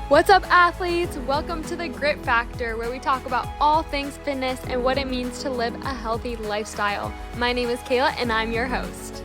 What's up, athletes? Welcome to the Grit Factor, where we talk about all things fitness and what it means to live a healthy lifestyle. My name is Kayla, and I'm your host.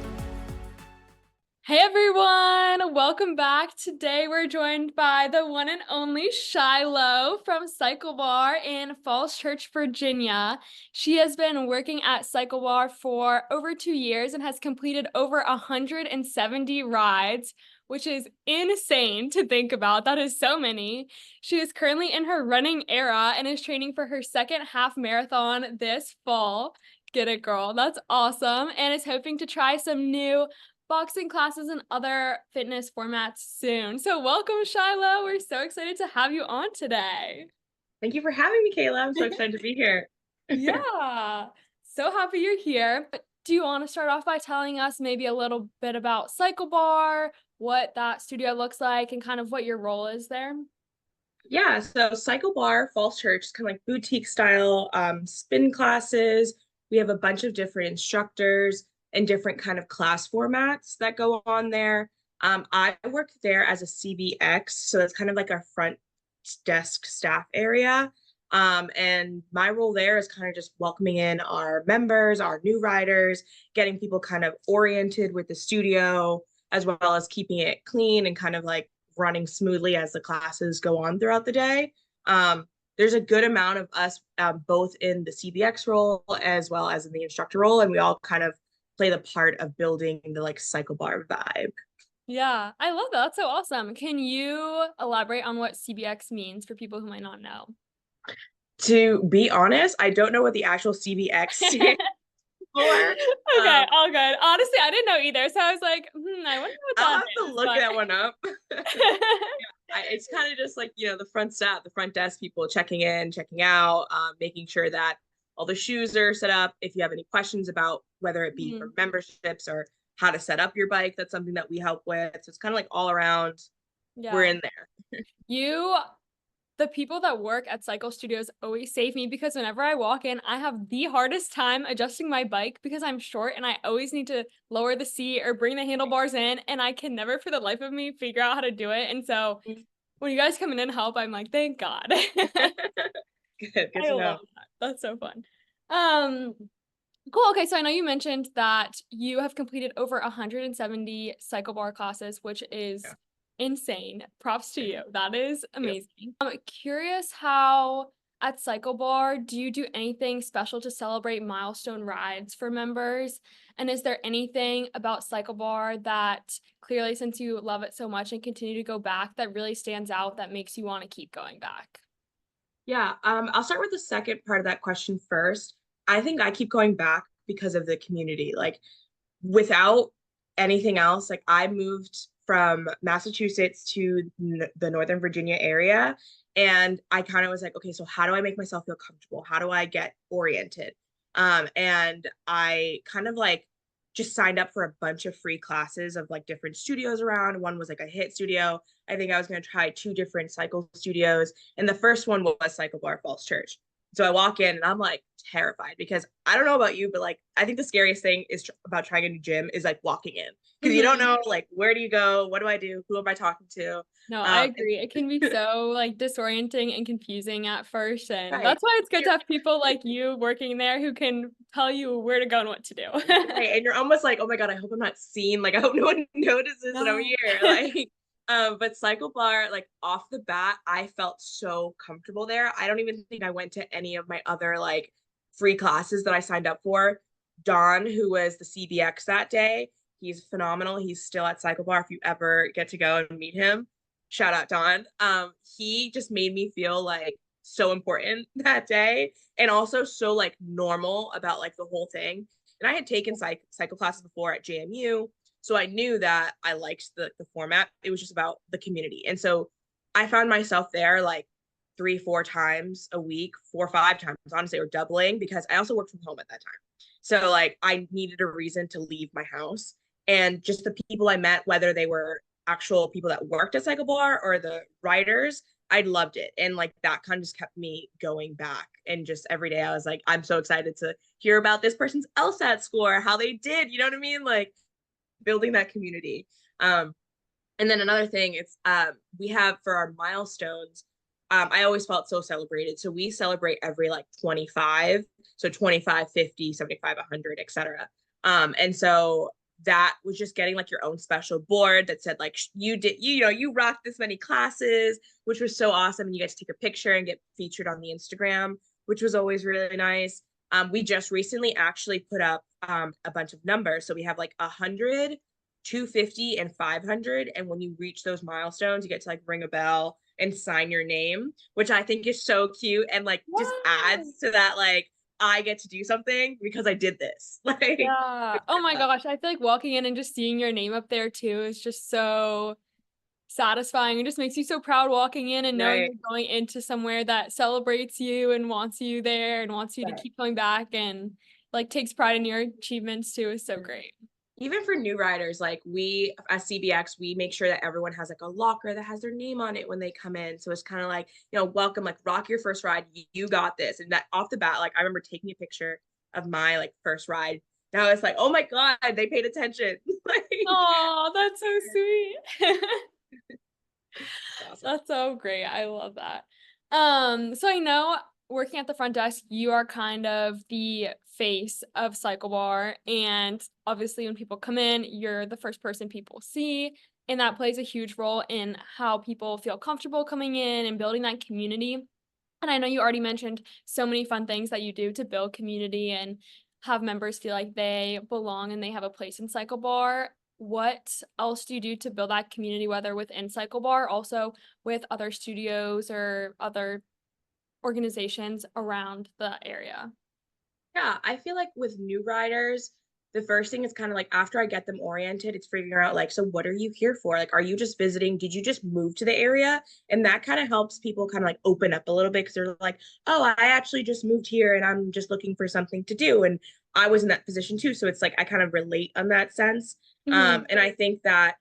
Hey everyone, welcome back. Today we're joined by the one and only Shiloh from CycleBar in Falls Church, Virginia. She has been working at CycleBar for over 2 years and has completed over 170 rides, which is insane to think about. That is so many. She is currently in her running era and is training for her second half marathon this fall. Get it, girl. That's awesome. And is hoping to try some new boxing classes and other fitness formats soon. So welcome, Shiloh. We're so excited to have you on today. Thank you for having me, Kayla. I'm so excited to be here. Yeah, so happy you're here. But do you want to start off by telling us maybe a little bit about CycleBar, what that studio looks like, and kind of what your role is there? Yeah, so CycleBar Falls Church is kind of like boutique style spin classes. We have a bunch of different instructors and different kind of class formats that go on there. I work there as a CBX, so it's kind of like our front desk staff area. And my role there is kind of just welcoming in our members, our new riders, getting people kind of oriented with the studio, as well as keeping it clean and kind of like running smoothly as the classes go on throughout the day. There's a good amount of us both in the CBX role as well as in the instructor role, and we all kind of play the part of building the like CycleBar vibe. Yeah, I love that. That's so awesome. Can you elaborate on what CBX means for people who might not know? To be honest, I don't know what the actual CBX stands for. Okay, all good. Honestly, I didn't know either, so I was like, I wonder what I'll that have to is. look But that one up. It's kind of just like, the front staff, the front desk people checking in, checking out, making sure that all the shoes are set up. If you have any questions about whether it be for memberships or how to set up your bike, that's something that we help with. So it's kind of like all around, we're yeah, in there. the people that work at cycle studios always save me because whenever I walk in, I have the hardest time adjusting my bike because I'm short and I always need to lower the seat or bring the handlebars in, and I can never for the life of me figure out how to do it. And so when you guys come in and help, I'm like, thank God. Good I to know. love that. That's so fun. Cool. Okay, so I know you mentioned that you have completed over 170 CycleBar classes, which is insane. Props to you. That is amazing. I'm curious how at CycleBar, do you do anything special to celebrate milestone rides for members? And is there anything about CycleBar that clearly, since you love it so much and continue to go back, that really stands out that makes you want to keep going back? Yeah, I'll start with the second part of that question first. I think I keep going back because of the community. Like, without anything else, like I moved from Massachusetts to the Northern Virginia area, and I kind of was like, okay, so how do I make myself feel comfortable? How do I get oriented? And I kind of like just signed up for a bunch of free classes of like different studios around. One was like a hit studio. I think I was going to try 2 different cycle studios, and the first one was CycleBar Falls Church. So I walk in and I'm like terrified because I don't know about you, but like I think the scariest thing is about trying a new gym is like walking in because you don't know like where do you go, what do I do, who am I talking to? No, I agree. It can be so like disorienting and confusing at first, and that's why it's good to have people like you working there who can tell you where to go and what to do. Right, and you're almost like, oh my God, I hope I'm not seen. Like I hope no one notices that I'm here. Like, but CycleBar, like off the bat, I felt so comfortable there. I don't even think I went to any of my other like free classes that I signed up for. Don, who was the CBX that day, he's phenomenal. He's still at CycleBar if you ever get to go and meet him. Shout out Don. He just made me feel like so important that day and also so like normal about like the whole thing. And I had taken cycle classes before at JMU, so I knew that I liked the format. It was just about the community. And so I found myself there like 3, 4 times a week, 4 or 5 times, honestly, or doubling because I also worked from home at that time. So like I needed a reason to leave my house. And just the people I met, whether they were actual people that worked at CycleBar or the writers, I loved it. And like that kind of just kept me going back. And just every day I was like, I'm so excited to hear about this person's LSAT score, how they did, you know what I mean? Like building that community. Um, and then another thing, it's we have for our milestones, I always felt so celebrated. So we celebrate every like 25, so 25, 50, 75, 100, etc. And so that was just getting like your own special board that said like you did, you know, you rocked this many classes, which was so awesome. And you get to take a picture and get featured on the Instagram, which was always really nice. We just recently actually put up a bunch of numbers. So we have like 100, 250, and 500. And when you reach those milestones, you get to like ring a bell and sign your name, which I think is so cute and like just Wow. adds to that like I get to do something because I did this. Like, Yeah. Oh my gosh. I feel like walking in and just seeing your name up there too is just so satisfying. It just makes you so proud walking in and knowing right. you're going into somewhere that celebrates you and wants you there and wants you to Right. keep coming back and like takes pride in your achievements too is so great. Even for new riders, like we at CBX, we make sure that everyone has like a locker that has their name on it when they come in. So it's kind of like, you know, welcome, like rock your first ride. You got this. And that off the bat, like I remember taking a picture of my like first ride. And I was like, oh my God, they paid attention. Like, Oh, that's so sweet. awesome. That's so great. I love that. So I know working at the front desk, you are kind of the face of CycleBar, and obviously when people come in, you're the first person people see, and that plays a huge role in how people feel comfortable coming in and building that community. And I know you already mentioned so many fun things that you do to build community and have members feel like they belong and they have a place in CycleBar. What else do you do to build that community, whether within CycleBar, also with other studios or other organizations around the area? Yeah, I feel like with new riders, the first thing is kind of like after I get them oriented, it's figuring out like, so what are you here for? Like, are you just visiting? Did you just move to the area? And that kind of helps people kind of like open up a little bit because they're like, oh, I actually just moved here and I'm just looking for something to do. And I was in that position too. So it's like I kind of relate on that sense. Mhm. And I think that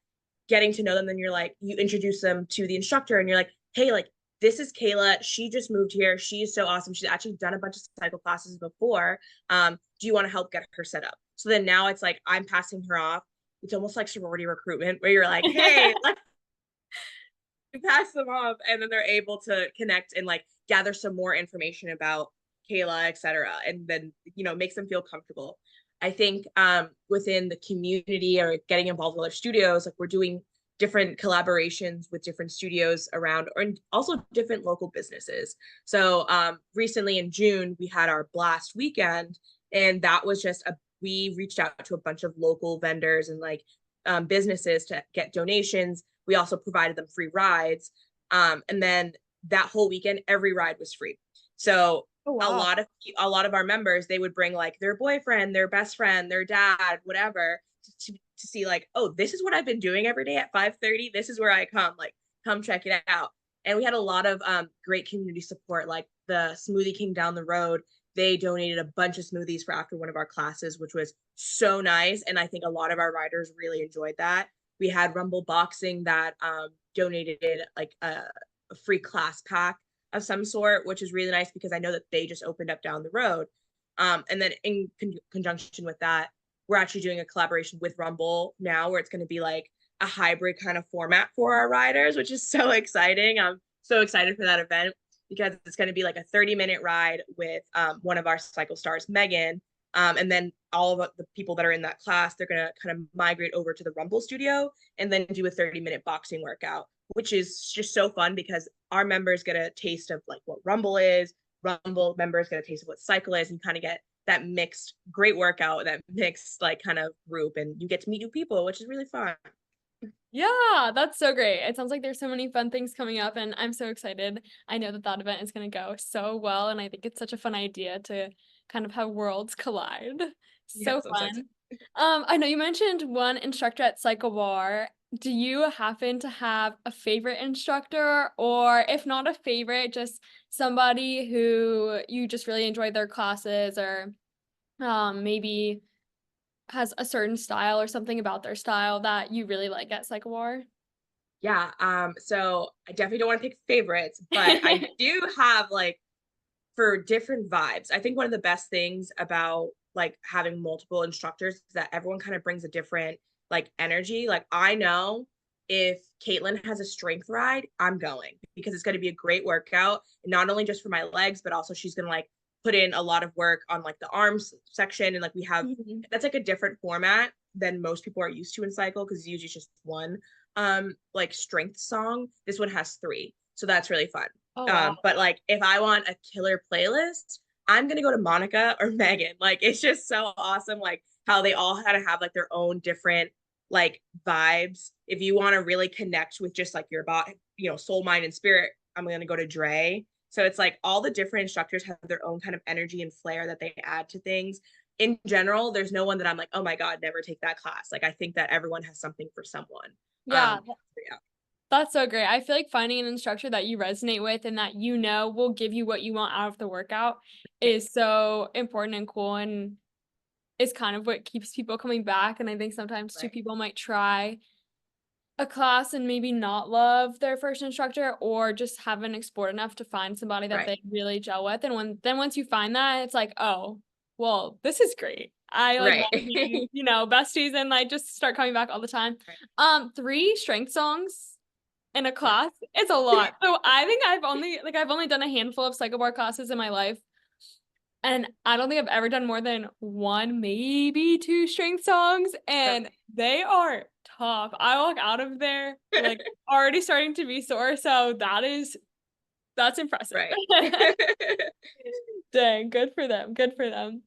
getting to know them, then you're like, you introduce them to the instructor and you're like, hey, like this is Kayla. She just moved here. She's so awesome. She's actually done a bunch of cycle classes before. Do you want to help get her set up? So then now it's like I'm passing her off. It's almost like sorority recruitment where you're like, hey, let's pass them off. And then they're able to connect and like gather some more information about Kayla, et cetera. And then, you know, makes them feel comfortable. I think within the community or getting involved with other studios, like we're doing different collaborations with different studios around or also different local businesses. So recently in June, we had our blast weekend and that was just we reached out to a bunch of local vendors and like businesses to get donations. We also provided them free rides. And then that whole weekend, every ride was free. So Oh, a wow. lot of a lot of our members, they would bring like their boyfriend, their best friend, their dad, whatever, to see like, oh, this is what I've been doing every day at 5:30. This is where I come, like, come check it out. And we had a lot of great community support, like the Smoothie King down the road. They donated a bunch of smoothies for after one of our classes, which was so nice. And I think a lot of our riders really enjoyed that. We had Rumble Boxing that donated like a free class pack of some sort, which is really nice because I know that they just opened up down the road. And then in conjunction with that, we're actually doing a collaboration with Rumble now where it's going to be like a hybrid kind of format for our riders, which is so exciting. I'm so excited for that event because it's going to be like a 30-minute ride with one of our cycle stars, Megan. And then all of the people that are in that class, they're going to kind of migrate over to the Rumble studio and then do a 30-minute boxing workout, which is just so fun because our members get a taste of like what Rumble is. Rumble members get a taste of what cycle is and kind of get that mixed great workout, that mixed like kind of group, and you get to meet new people, which is really fun. Yeah, that's so great. It sounds like there's so many fun things coming up, and I'm so excited. I know that that event is going to go so well, and I think it's such a fun idea to kind of have worlds collide. So Yes, I'm so excited. fun. I know you mentioned one instructor at CycleBar. Do you happen to have a favorite instructor, or if not a favorite, just somebody who you just really enjoy their classes, or maybe has a certain style or something about their style that you really like at CycleBar? Yeah. So I definitely don't want to pick favorites, but I do have like for different vibes. I think one of the best things about like having multiple instructors is that everyone kind of brings a different like energy. Like I know if Caitlin has a strength ride, I'm going because it's going to be a great workout, not only just for my legs, but also she's going to like put in a lot of work on like the arms section. And like we have that's like a different format than most people are used to in cycle because it's usually just one like strength song. This one has three. So that's really fun. Oh wow. But like if I want a killer playlist, I'm gonna go to Monica or Megan. Like it's just so awesome, like how they all had to have like their own different like vibes. If you want to really connect with just like your body, you know, soul, mind, and spirit, I'm gonna go to Dre. So it's like all the different instructors have their own kind of energy and flair that they add to things. In general, there's no one that I'm like, oh my God, never take that class. Like I think that everyone has something for someone. Yeah. Yeah. That's so great. I feel like finding an instructor that you resonate with and that you know will give you what you want out of the workout is so important and cool, and is kind of what keeps people coming back. And I think sometimes too Right. people might try a class and maybe not love their first instructor or just haven't explored enough to find somebody that Right. they really gel with. And once you find that, it's like, oh, well, this is great. I like Right. want to be, besties, and I just start coming back all the time. Right. 3 strength songs in a Yeah. class, it's a lot. So I think I've only done a handful of CycleBar classes in my life. And I don't think I've ever done more than 1, maybe 2 strength songs, and they are tough. I walk out of there like already starting to be sore, so that's impressive. Right. Dang, good for them. Good for them.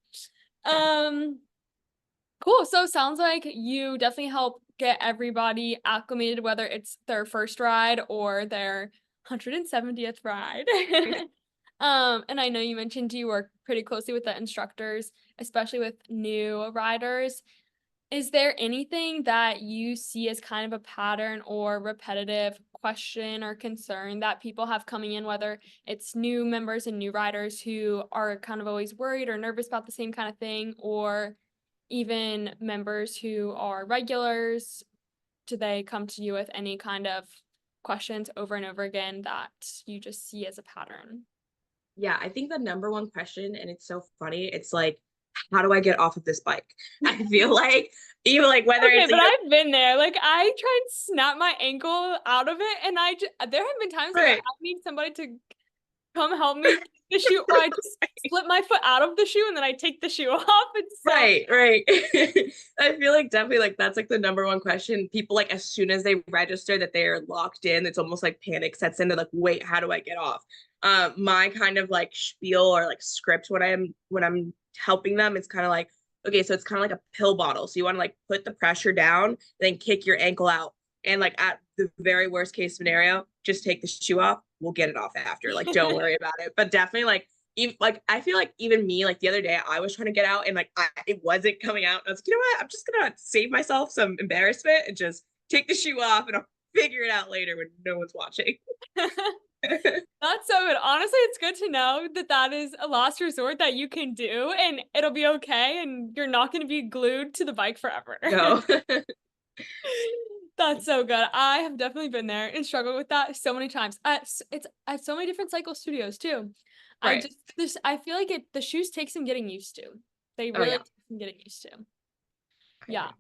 Yeah. Cool. So sounds like you definitely help get everybody acclimated, whether it's their first ride or their 170th ride. And I know you mentioned you work pretty closely with the instructors, especially with new riders. Is there anything that you see as kind of a pattern or repetitive question or concern that people have coming in, whether it's new members and new riders who are kind of always worried or nervous about the same kind of thing, or even members who are regulars? Do they come to you with any kind of questions over and over again that you just see as a pattern? Yeah, I think the number one question, and it's so funny, it's like, how do I get off of this bike? I feel like even like whether Okay, it's but even I've been there. Like, I try and snap my ankle out of it, and there have been times where I right, need somebody to come help me take the shoe, or I just slip my foot out of the shoe and then I take the shoe off. It's so right. I feel like definitely like that's like the number one question. People like as soon as they register that they're locked in, it's almost like panic sets in. They're like, wait, how do I get off? My kind of like spiel or like script when I'm helping them, it's kind of like, okay, so it's kind of like a pill bottle. So you want to like put the pressure down, then kick your ankle out. And like at the very worst case scenario, just take the shoe off. We'll get it off after. Like, don't worry about it. But definitely like even like I feel like even me, like the other day, I was trying to get out and like it wasn't coming out. I was like, you know what? I'm just gonna save myself some embarrassment and just take the shoe off and I'll figure it out later when no one's watching. That's so good. Honestly, it's good to know that that is a last resort that you can do and it'll be okay and you're not going to be glued to the bike forever. No. That's so good. I have definitely been there and struggled with that so many times. It's at so many different cycle studios too. Right. I feel like the shoes take some getting used to. They Oh really yeah. take some getting used to. I Yeah. agree.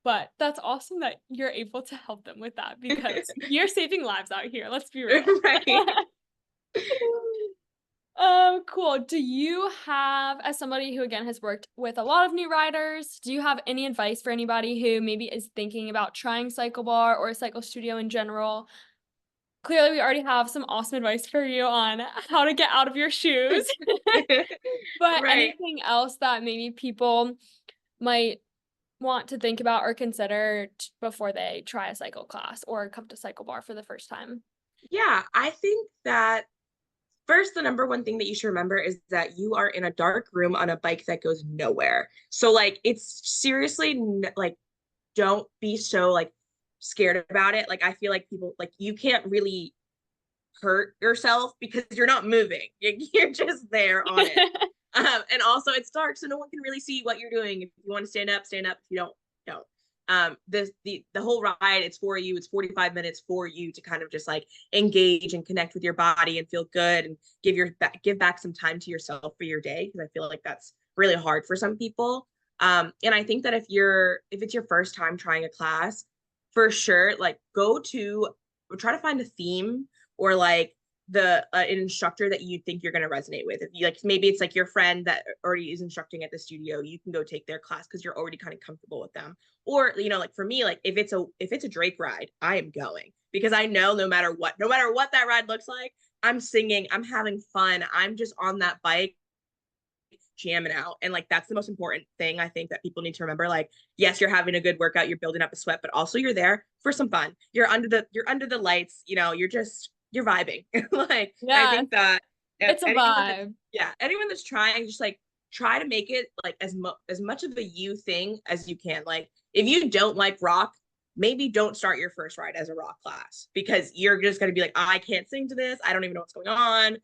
But that's awesome that you're able to help them with that because you're saving lives out here. Let's be real. Right. Cool. Do you have, as somebody who again has worked with a lot of new riders, do you have any advice for anybody who maybe is thinking about trying CycleBar or a cycle studio in general? Clearly, we already have some awesome advice for you on how to get out of your shoes. But Right. anything else that maybe people might want to think about or consider before they try a cycle class or come to CycleBar for the first time? Yeah, I think that first, the number one thing that you should remember is that you are in a dark room on a bike that goes nowhere. So like it's seriously like don't be so like scared about it. Like I feel like people like you can't really hurt yourself because you're not moving. You're just there on it. And also it's dark, so no one can really see what you're doing. If you want to stand up, stand up. If you don't, don't. the whole ride, it's for you. It's 45 minutes for you to kind of just like engage and connect with your body and feel good and give back some time to yourself for your day, because I feel like that's really hard for some people. And I think that if it's your first time trying a class, for sure, like try to find a theme, or like an instructor that you think you're going to resonate with. If you like, maybe it's like your friend that already is instructing at the studio, you can go take their class because you're already kind of comfortable with them. Or, like for me, like if it's a Drake ride, I am going, because I know no matter what that ride looks like, I'm singing, I'm having fun, I'm just on that bike jamming out. And like that's the most important thing I think that people need to remember. Like, yes, you're having a good workout, you're building up a sweat, but also you're there for some fun. You're under the lights, you're vibing. Like, I Yeah, think that it's a vibe. anyone that's trying, just like try to make it like as much of a you thing as you can. Like, if you don't like rock, maybe don't start your first ride as a rock class, because you're just going to be like, I can't sing to this, I don't even know what's going on,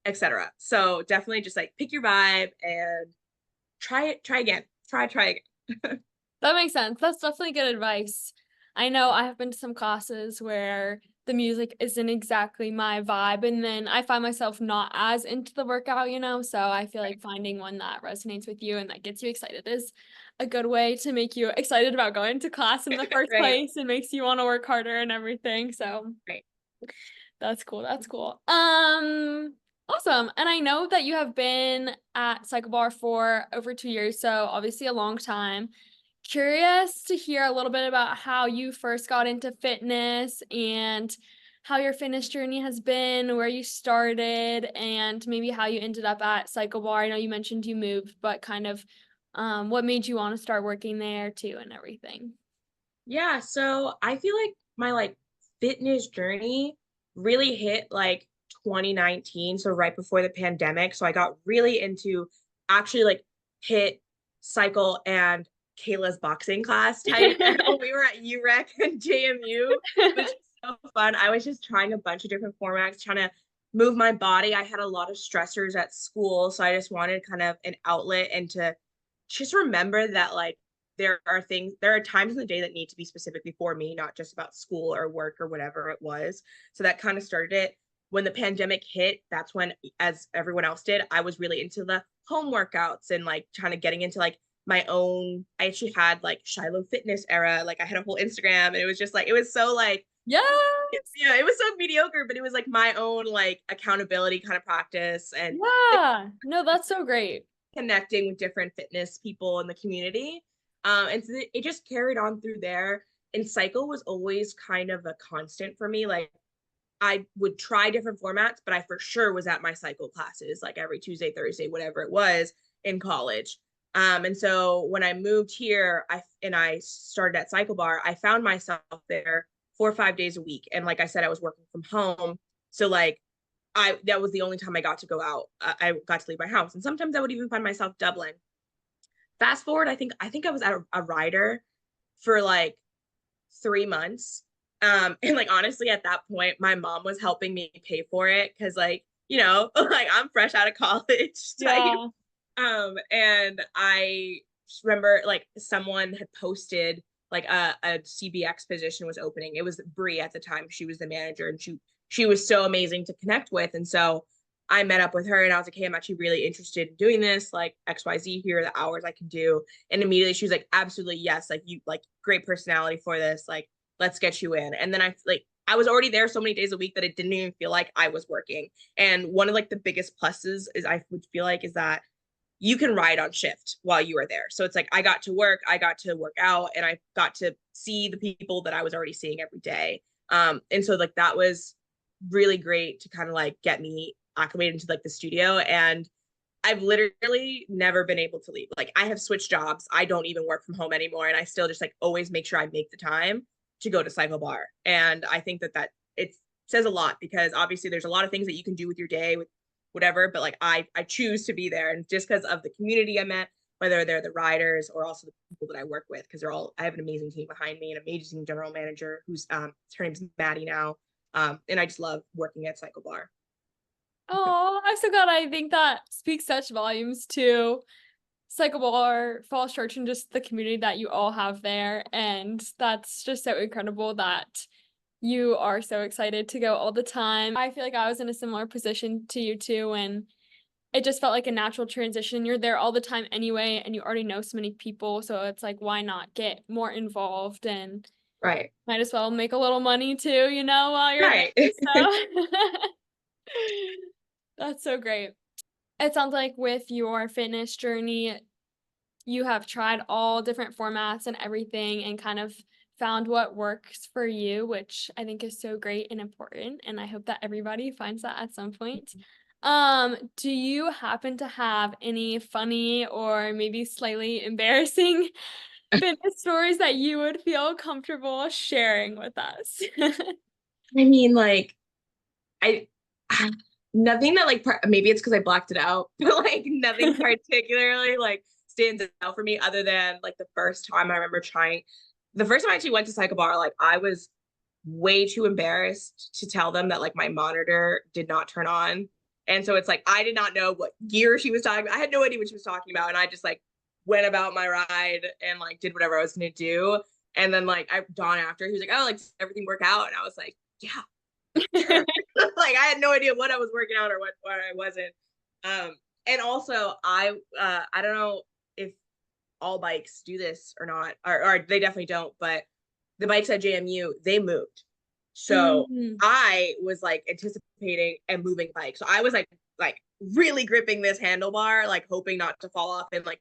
etc. So definitely just like pick your vibe and try again. Try again. That makes sense. That's definitely good advice. I know I have been to some classes where the music isn't exactly my vibe, and then I find myself not as into the workout, so I feel like finding one that resonates with you and that gets you excited is a good way to make you excited about going to class in the first Right. place, and makes you want to work harder and everything. So Right. that's cool. That's cool. Awesome. And I know that you have been at CycleBar for over 2 years, so obviously a long time. Curious to hear a little bit about how you first got into fitness and how your fitness journey has been, where you started, and maybe how you ended up at CycleBar. I know you mentioned you moved, but kind of what made you want to start working there too and everything. Yeah, so I feel like my like fitness journey really hit like 2019, so right before the pandemic. So I got really into actually like hit cycle and Kayla's boxing class type. And we were at UREC and JMU, which was so fun. I was just trying a bunch of different formats, trying to move my body. I had a lot of stressors at school, so I just wanted kind of an outlet and to just remember that like there are times in the day that need to be specifically for me, not just about school or work or whatever it was. So that kind of started it. When the pandemic hit, that's when, as everyone else did, I was really into the home workouts and like trying to getting into like my own. I actually had like Shiloh fitness era. Like I had a whole Instagram, and it was just like, it was so like, Yeah. yeah, it was so mediocre, but it was like my own like accountability kind of practice, and like, Yeah. No, that's so great. connecting with different fitness people in the community. And so it just carried on through there. And cycle was always kind of a constant for me. Like I would try different formats, but I for sure was at my cycle classes like every Tuesday, Thursday, whatever it was in college. And so when I moved here, I started at CycleBar, I found myself there 4 or 5 days a week. And like I said, I was working from home. So like that was the only time I got to go out. I got to leave my house. And sometimes I would even find myself doubling. Fast forward, I think I was at a rider for like 3 months. And like honestly, at that point, my mom was helping me pay for it because like, like I'm fresh out of college type. Yeah. And I remember like someone had posted like a CBX position was opening. It was Bree at the time. She was the manager, and she was so amazing to connect with. And so I met up with her, and I was like, hey, I'm actually really interested in doing this, like XYZ, here are the hours I can do. And immediately she was like, absolutely, yes, like you like great personality for this, like let's get you in. And then I was already there so many days a week that it didn't even feel like I was working. And one of like the biggest pluses is I would feel like is that you can ride on shift while you are there. So it's like I got to work out, and I got to see the people that I was already seeing every day. And so like that was really great to kind of like get me acclimated into like the studio. And I've literally never been able to leave. Like I have switched jobs. I don't even work from home anymore. And I still just like always make sure I make the time to go to CycleBar. And I think that it says a lot, because obviously there's a lot of things that you can do with your day with whatever, but like I choose to be there. And just because of the community I met, whether they're the riders or also the people that I work with, because I have an amazing team behind me, an amazing general manager who's her name's Maddie now. And I just love working at CycleBar. Oh, I'm so glad. I think that speaks such volumes to CycleBar Falls Church and just the community that you all have there. And that's just so incredible that you are so excited to go all the time. I feel like I was in a similar position to you too, and it just felt like a natural transition. You're there all the time anyway, and you already know so many people. So it's like, why not get more involved and Right. might as well make a little money too, while you're Right. there. So that's so great. It sounds like with your fitness journey, you have tried all different formats and everything and kind of found what works for you, which I think is so great and important. And I hope that everybody finds that at some point. Do you happen to have any funny or maybe slightly embarrassing fitness stories that you would feel comfortable sharing with us? I mean, like, I nothing that like maybe it's because I blacked it out, but like nothing particularly like stands out for me other than like the first time I remember trying. The first time I actually went to CycleBar, like I was way too embarrassed to tell them that like my monitor did not turn on. And so it's like I did not know what gear she was talking about. I had no idea what she was talking about. And I just like went about my ride and like did whatever I was gonna do. And then like Dawn after, he was like, "Oh, like everything work out?" And I was like, "Yeah, sure." Like I had no idea what I was working out or what I wasn't. And also I don't know if all bikes do this or not, or they definitely don't, but the bikes at JMU, they moved. So I was like anticipating a moving bike. So I was like really gripping this handlebar, like hoping not to fall off, and like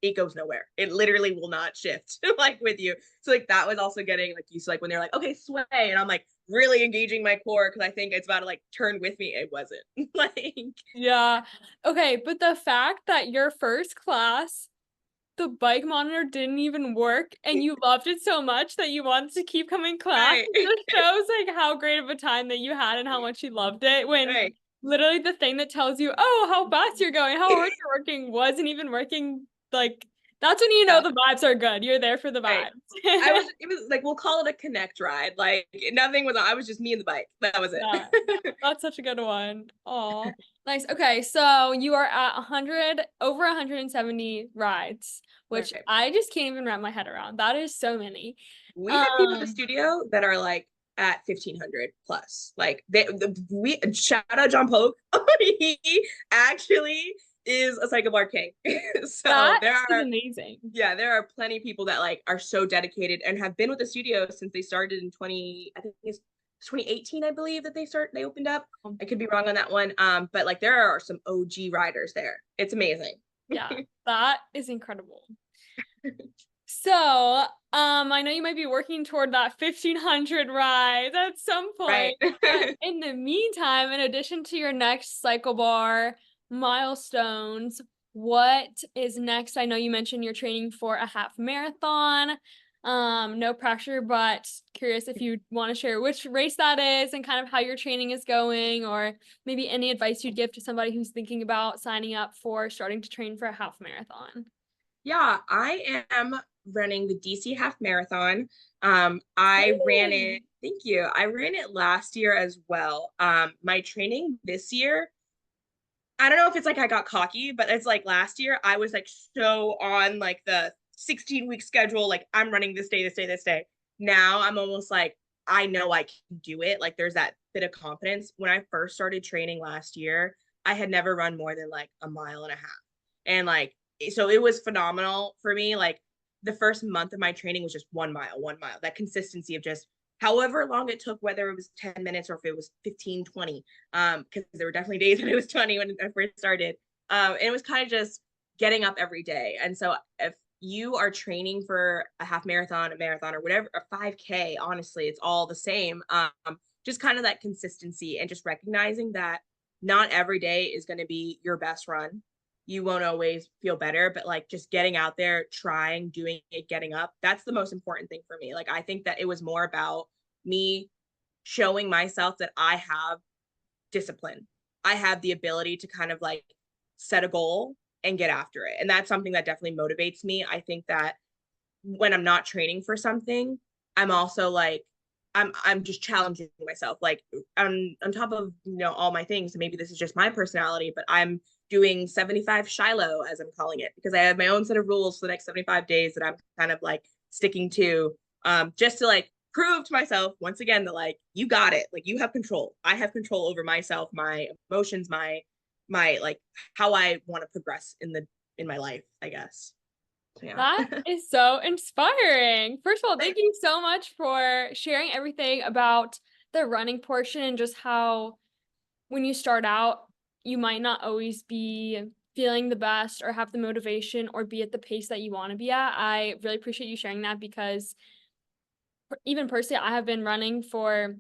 it goes nowhere. It literally will not shift like with you. So like that was also getting like used to like when they're like, okay, sway. And I'm like really engaging my core because I think it's about to like turn with me. It wasn't. Like Yeah. Okay, but the fact that your first class, the bike monitor didn't even work and you loved it so much that you wanted to keep coming class, right. it just shows like how great of a time that you had and how much you loved it when Right. literally the thing that tells you, oh, how fast you're going, how hard you're working wasn't even working. Like that's when you know Yeah. the vibes are good. You're there for the Right. vibes. It was like, we'll call it a connect ride. Like nothing was, I was just me and the bike. That was Yeah, it. that's such a good one. Oh, nice. Okay, so you are at 100, over 170 rides, which Right. I just can't even wrap my head around. That is so many. We have people at the Um, studio that are like at 1,500 plus. Like we shout out John Poke. He actually is a CycleBar king. So that is amazing. there are plenty of people that like are so dedicated and have been with the studio since they started in 20, I think it's 2018, I believe that they opened up. I could be wrong on that one. But like there are some OG riders there. It's amazing. Yeah, that is incredible. So, I know you might be working toward that 1,500 ride at some Right. point. But in the meantime, in addition to your next CycleBar milestones, what is next? I know you mentioned you're training for a half marathon. No pressure, but curious if you want to share which race that is and kind of how your training is going, or maybe any advice you'd give to somebody who's thinking about signing up for starting to train for a half marathon. Yeah, I am running the DC half marathon. I ran Exciting. it, thank you. I ran it last year as well. My training this year, I don't know if it's like I got cocky, but it's like last year I was like so on like the 16-week schedule, like I'm running this day, this day, this day. Now I'm almost like I know I can do it. Like there's that bit of confidence. When I first started training last year, I had never run more than like a mile and a half. And like so it was phenomenal for me. Like the first month of my training was just 1 mile, 1 mile. That consistency of just however long it took, whether it was 10 minutes or if it was 15, 20, because there were definitely days when it was 20 when I first started. And it was kind of just getting up every day. And so if you are training for a half marathon, a marathon, or whatever, a 5K, honestly, it's all the same. Just kind of that consistency and just recognizing that not every day is going to be your best run. You won't always feel better, but like just getting out there, trying, doing it, getting up, that's the most important thing for me. Like I think that it was more about me showing myself that I have discipline. I have the ability to kind of like set a goal and get after it. And that's something that definitely motivates me. I think that when I'm not training for something, I'm also like I'm just challenging myself. Like on top of all my things, maybe this is just my personality, but I'm doing 75 Shiloh, as I'm calling it, because I have my own set of rules for the next 75 days that I'm kind of like sticking to, just to like prove to myself once again that like you got it, like you have control. I have control over myself, my emotions, my like how I want to progress in my life, I guess. So, yeah. That is so inspiring. First of all, thank you so much for sharing everything about the running portion and just how when you start out, you might not always be feeling the best or have the motivation or be at the pace that you want to be at. I really appreciate you sharing that because even personally, I have been running for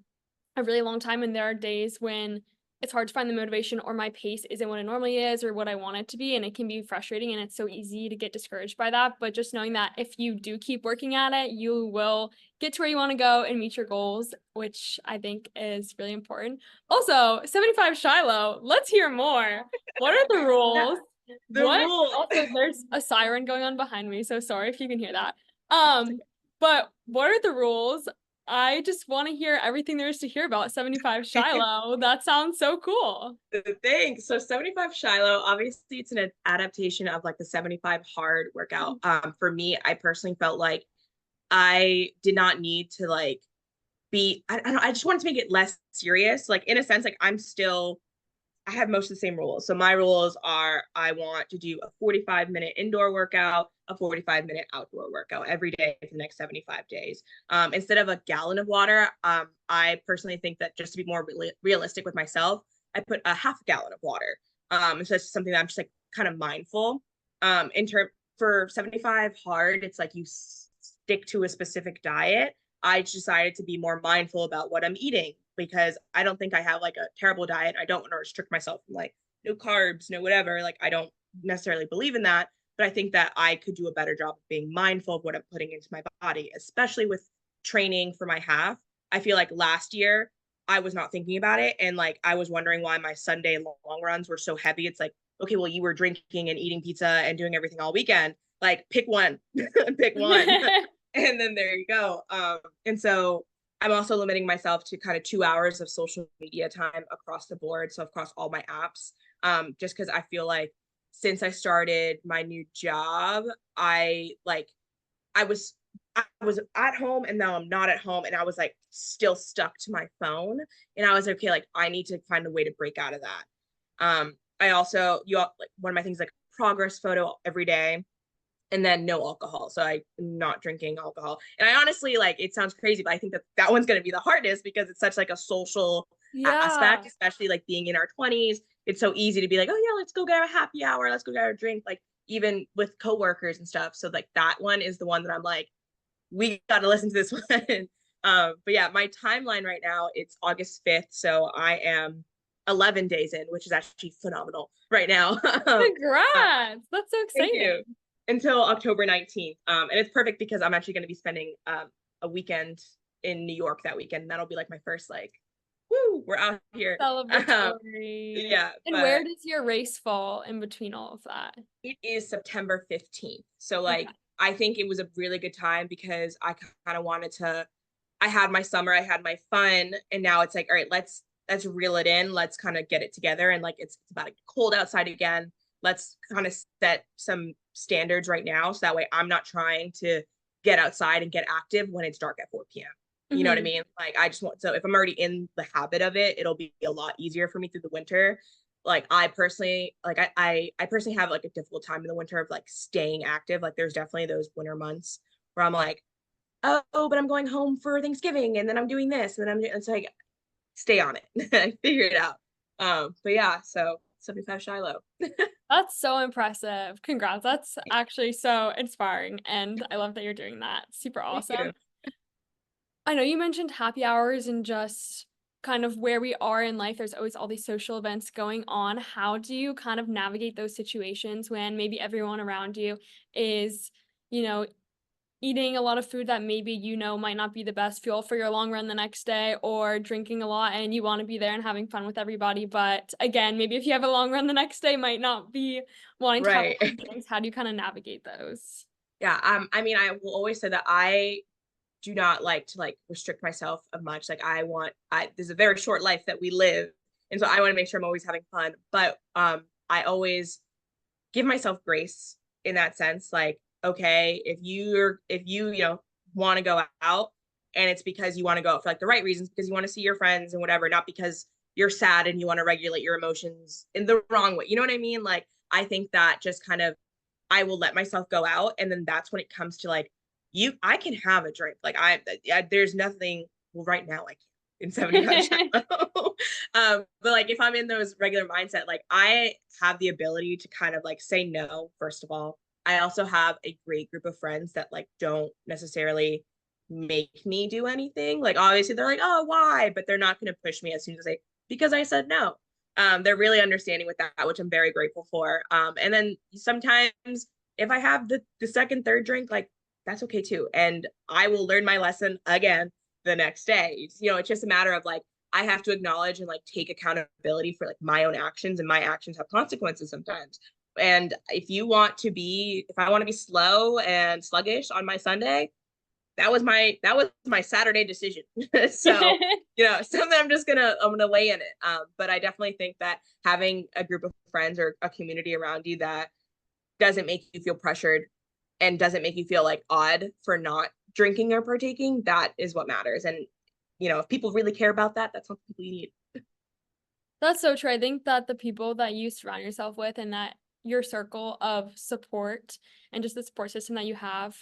a really long time, and there are days when it's hard to find the motivation or my pace isn't what it normally is or what I want it to be, and it can be frustrating, and it's so easy to get discouraged by that. But just knowing that if you do keep working at it, you will get to where you want to go and meet your goals, which I think is really important. Also, 75 Shiloh, let's hear more. What are the rules? The What? rule. Also, there's a siren going on behind me, so sorry if you can hear that. But what are the rules? I just want to hear everything there is to hear about 75 Shiloh. That sounds so cool. Thanks. So 75 Shiloh, obviously it's an adaptation of like the 75 hard workout. For me, I personally felt like I did not need to like I don't know, I just wanted to make it less serious. Like in a sense, like I have most of the same rules. So my rules are I want to do a 45-minute indoor workout, a 45-minute outdoor workout every day for the next 75 days. Instead of a gallon of water, I personally think that just to be more realistic with myself, I put a half gallon of water. So it's something that I'm just like kind of mindful. For 75 hard, it's like you stick to a specific diet. I decided to be more mindful about what I'm eating because I don't think I have like a terrible diet. I don't want to restrict myself from like no carbs, no whatever. Like I don't necessarily believe in that, but I think that I could do a better job of being mindful of what I'm putting into my body, especially with training for my half. I feel like last year I was not thinking about it. And like I was wondering why my Sunday long runs were so heavy. It's like, okay, well, you were drinking and eating pizza and doing everything all weekend. Like pick one, pick one. And then there you go. And so I'm also limiting myself to kind of 2 hours of social media time across the board. So across all my apps, just because I feel like since I started my new job, I was at home and now I'm not at home. And I was like still stuck to my phone. And I was okay, like I need to find a way to break out of that. I also like one of my things like progress photo every day and then no alcohol. So I'm not drinking alcohol. And I honestly like it sounds crazy, but I think that one's going to be the hardest because it's such like a social aspect, especially like being in our 20s. It's so easy to be like, oh yeah, let's go get a happy hour, let's go get a drink, like even with coworkers and stuff. So like that one is the one that I'm like, we got to listen to this one. But yeah, my timeline right now, it's August 5th. So I am 11 days in, which is actually phenomenal right now. Congrats. That's so exciting. Thank you. Until October 19th. And it's perfect because I'm actually going to be spending a weekend in New York that weekend. And that'll be like my first like, woo, we're out here. Celebratory. Yeah. And where does your race fall in between all of that? It is September 15th. So like, okay. I think it was a really good time because I kind of wanted to, I had my summer, I had my fun, and now it's like, all right, let's reel it in. Let's kind of get it together. And like, it's about cold outside again. Let's kind of set some standards right now. So that way I'm not trying to get outside and get active when it's dark at 4 p.m. You know what I mean? Like I just want, so if I'm already in the habit of it, it'll be a lot easier for me through the winter. Like I personally, like I personally have like a difficult time in the winter of like staying active. Like there's definitely those winter months where I'm like, oh, but I'm going home for Thanksgiving and then I'm doing this and then it's like, stay on it. Figure it out. But yeah, so 75 Shiloh. That's so impressive. Congrats. That's actually so inspiring. And I love that you're doing that. Super awesome. I know you mentioned happy hours and just kind of where we are in life. There's always all these social events going on. How do you kind of navigate those situations when maybe everyone around you is, eating a lot of food that maybe might not be the best fuel for your long run the next day, or drinking a lot and you want to be there and having fun with everybody, but again, maybe if you have a long run the next day might not be wanting to have things. How do you kind of navigate those? Yeah, I mean, I will always say that I do not like to like restrict myself of much. Like there's a very short life that we live, and so I want to make sure I'm always having fun. But I always give myself grace in that sense. Like, okay, if you want to go out and it's because you want to go out for like the right reasons, because you want to see your friends and whatever, not because you're sad and you want to regulate your emotions in the wrong way. You know what I mean? Like, I think that just kind of, I will let myself go out. And then that's when it comes to like, I can have a drink. Like there's nothing, well, right now I can't in 75 Shiloh. But like, if I'm in those regular mindset, like I have the ability to kind of like say no, first of all. I also have a great group of friends that like don't necessarily make me do anything. Like obviously they're like, oh, why? But they're not going to push me as soon as because I said no. They're really understanding with that, which I'm very grateful for. And then sometimes if I have the second, third drink, like that's okay too. And I will learn my lesson again the next day. It's just a matter of like, I have to acknowledge and like take accountability for like my own actions, and my actions have consequences sometimes. And if I want to be slow and sluggish on my Sunday, that was my Saturday decision. So, something I'm gonna lay in it. But I definitely think that having a group of friends or a community around you that doesn't make you feel pressured and doesn't make you feel like odd for not drinking or partaking, that is what matters. And, if people really care about that, that's something we need. That's so true. I think that the people that you surround yourself with and that your circle of support and just the support system that you have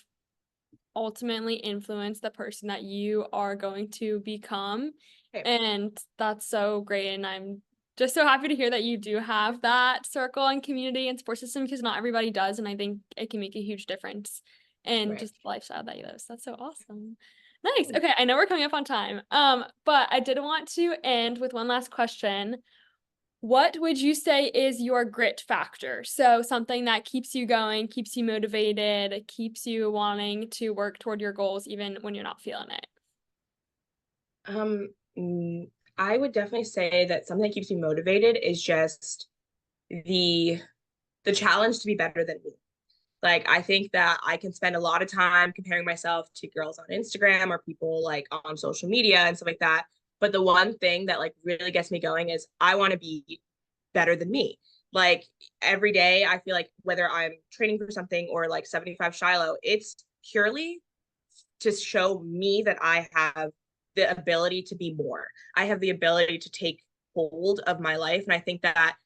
ultimately influence the person that you are going to become. Okay. And that's so great. And I'm just so happy to hear that you do have that circle and community and support system, because not everybody does. And I think it can make a huge difference in just the lifestyle that you live. So that's so awesome. Nice. Okay, I know we're coming up on time. But I did want to end with one last question. What would you say is your grit factor? So something that keeps you going, keeps you motivated, keeps you wanting to work toward your goals even when you're not feeling it. I would definitely say that something that keeps me motivated is just the challenge to be better than me. Like, I think that I can spend a lot of time comparing myself to girls on Instagram or people like on social media and stuff like that. But the one thing that like really gets me going is I want to be better than me. Like every day, I feel like whether I'm training for something or like 75 Shiloh, it's purely to show me that I have the ability to be more. I have the ability to take hold of my life. And I think that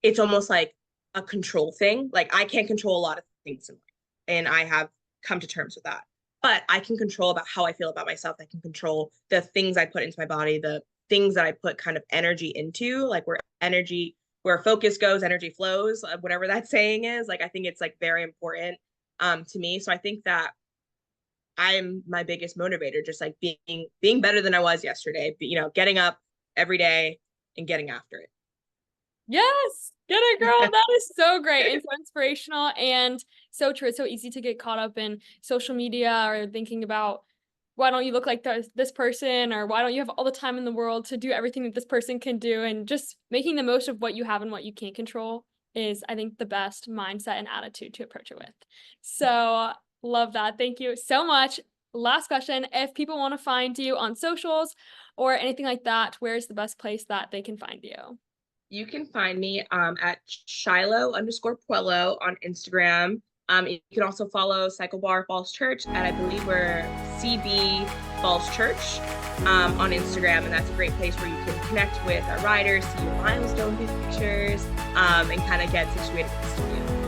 it's almost like a control thing. Like I can't control a lot of things in life, and I have come to terms with that. But I can control about how I feel about myself. I can control the things I put into my body, the things that I put kind of energy into, like where focus goes, energy flows, whatever that saying is. Like I think it's like very important to me. So I think that I'm my biggest motivator, just like being better than I was yesterday, getting up every day and getting after it. Yes, get it, girl. That is so great and so inspirational and so true. It's so easy to get caught up in social media or thinking about why don't you look like this person, or why don't you have all the time in the world to do everything that this person can do, and just making the most of what you have and what you can't control is, I think, the best mindset and attitude to approach it with. So love that. Thank you so much. Last question. If people want to find you on socials or anything like that, where's the best place that they can find you? You can find me at Shiloh_Puello on Instagram. You can also follow CycleBar Falls Church, and I believe we're CB Falls Church on Instagram, and that's a great place where you can connect with our riders, see your milestone pictures, and kind of get situated with the studio.